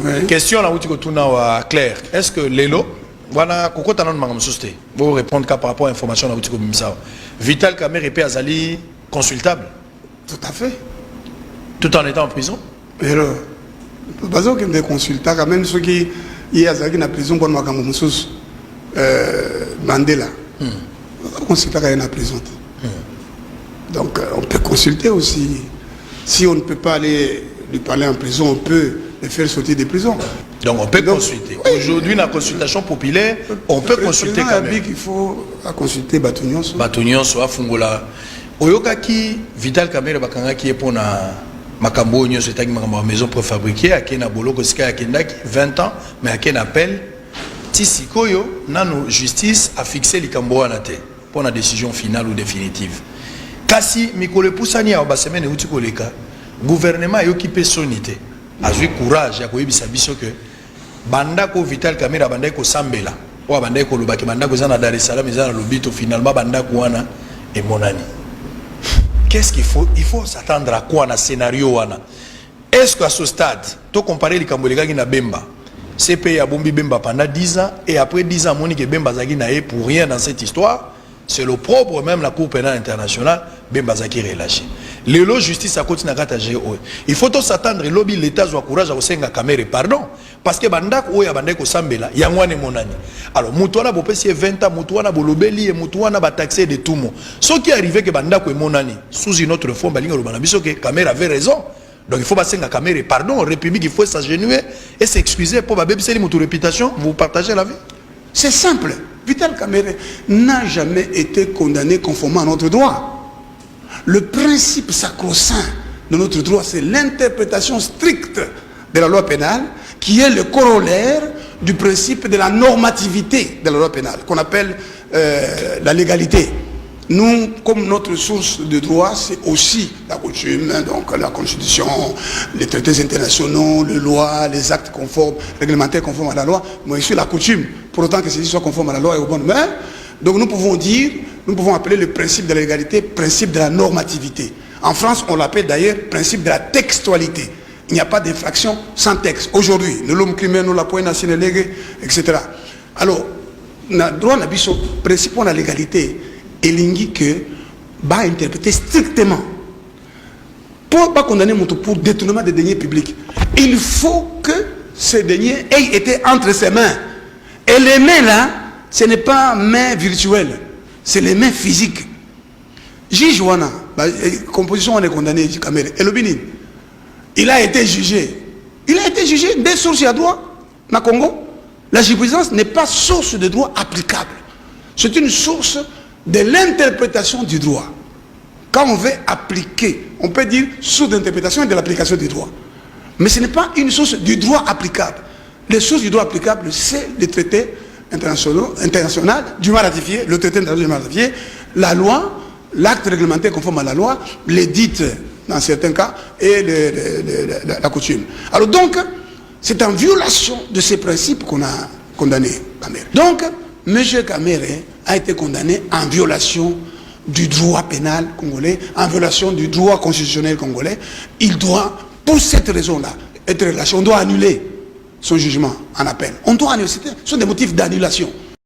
Oui. Question là où tu as Claire. Est-ce que Lelo, voilà, pourquoi tu as demandé vous répondre par rapport à l'information là où tu as Vital Kamerhe et Azali consultable. Tout à fait. Tout en étant en prison. Mais alors, pas besoin de consulter quand même ceux qui y a en prison pour Makambo Mandela. Consulter quand même en prison. Donc on peut consulter aussi. Si on ne peut pas aller lui parler en prison, on peut le faire sortir de prison. Donc on peut consulter. Oui. Aujourd'hui, dans la consultation populaire, on peut consulter quand même. Il faut consulter Batunion. Batunion, soit Fungola. Oyokaki, Vital Kamerhe Bakanga qui est pour la Makambo, c'est une maison préfabriquée, à Kena Boloko, à Kendaki, 20 ans, mais à Kena appelle. Tisikoyo, Nano Justice a fixé les Kambo à la tête pour la décision finale ou définitive. Kasi, Mikole Poussani a obasemene et Utikoleka, gouvernement a occupé son unité. A eu courage, a eu biso que Bandako Vital Kamerhe Bandako Sambela, ou Bandako Lubaki, Bandako Zana Dar es Salaam, Zana Lubito, finalement Bandako Wana et Monani. Qu'est-ce qu'il faut? Il faut s'attendre à quoi dans le scénario? Est-ce qu'à ce stade, tu compares les Kamboléga qui na Bemba, CP a bombi Bemba pendant 10 ans, et après 10 ans, Monique Bemba Zaki n'a pour rien dans cette histoire, c'est le propre même la Cour pénale internationale, Bemba Zaki relâché. Le justice a continué à gâter. Il faut s'attendre, lobby l'État soit courage à Osenga Kamerhe, pardon, parce que Bandak ou Yabandeko Sambela, Yangwane Monani. Alors, Moutouana Bopesi 20 ans, Moutouana Bolobeli et Moutouana Bataxé de tout le monde. Ce qui est arrivé que Bandako et Monani, sous une autre forme, Kamerhe avait raison. Donc il faut passer à Kamerhe, pardon, République, il faut s'agenouiller et s'excuser pour babébisser votre réputation, vous partagez la vie. C'est simple. Vital Kamerhe n'a jamais été condamné conformément à notre droit. Le principe sacro-saint de notre droit, c'est l'interprétation stricte de la loi pénale, qui est le corollaire du principe de la normativité de la loi pénale, qu'on appelle la légalité. Nous, comme notre source de droit, c'est aussi la coutume, donc la Constitution, les traités internationaux, les lois, les actes conformes, réglementaires conformes à la loi, mais aussi la coutume, pour autant que ceci soit conforme à la loi et aux bonnes mains. Donc nous pouvons dire, nous pouvons appeler le principe de la légalité, principe de la normativité. En France, on l'appelle d'ailleurs principe de la textualité. Il n'y a pas d'infraction sans texte. Aujourd'hui, nous l'homme criminel, nous la poigne nationale, etc. Alors, le droit n'a pas principe de la légalité. Et l'ingui que va interpréter strictement pour pas condamner mon pour détournement des deniers publics. Il faut que ces deniers aient été entre ses mains. Et les mains là, ce n'est pas mains virtuelles, c'est les mains physiques. Jijouana, composition on est condamné, Kamerhe. Et le Bénin, il a été jugé. Il a été jugé des sources à droit. Na Congo, la jurisprudence n'est pas source de droit applicable. C'est une source de l'interprétation du droit. Quand on veut appliquer, on peut dire source d'interprétation et de l'application du droit. Mais ce n'est pas une source du droit applicable. Les sources du droit applicable, c'est les traités internationaux, du mal ratifié, le traité international du mal ratifié, la loi, l'acte réglementaire conforme à la loi, l'édit dans certains cas, et la coutume. Alors donc, c'est en violation de ces principes qu'on a condamné Kamerhe. Donc, M. Kamerhe a été condamné en violation du droit pénal congolais, en violation du droit constitutionnel congolais. Il doit, pour cette raison-là, être relâché. On doit annuler son jugement en appel. On doit annuler. Ce sont des motifs d'annulation.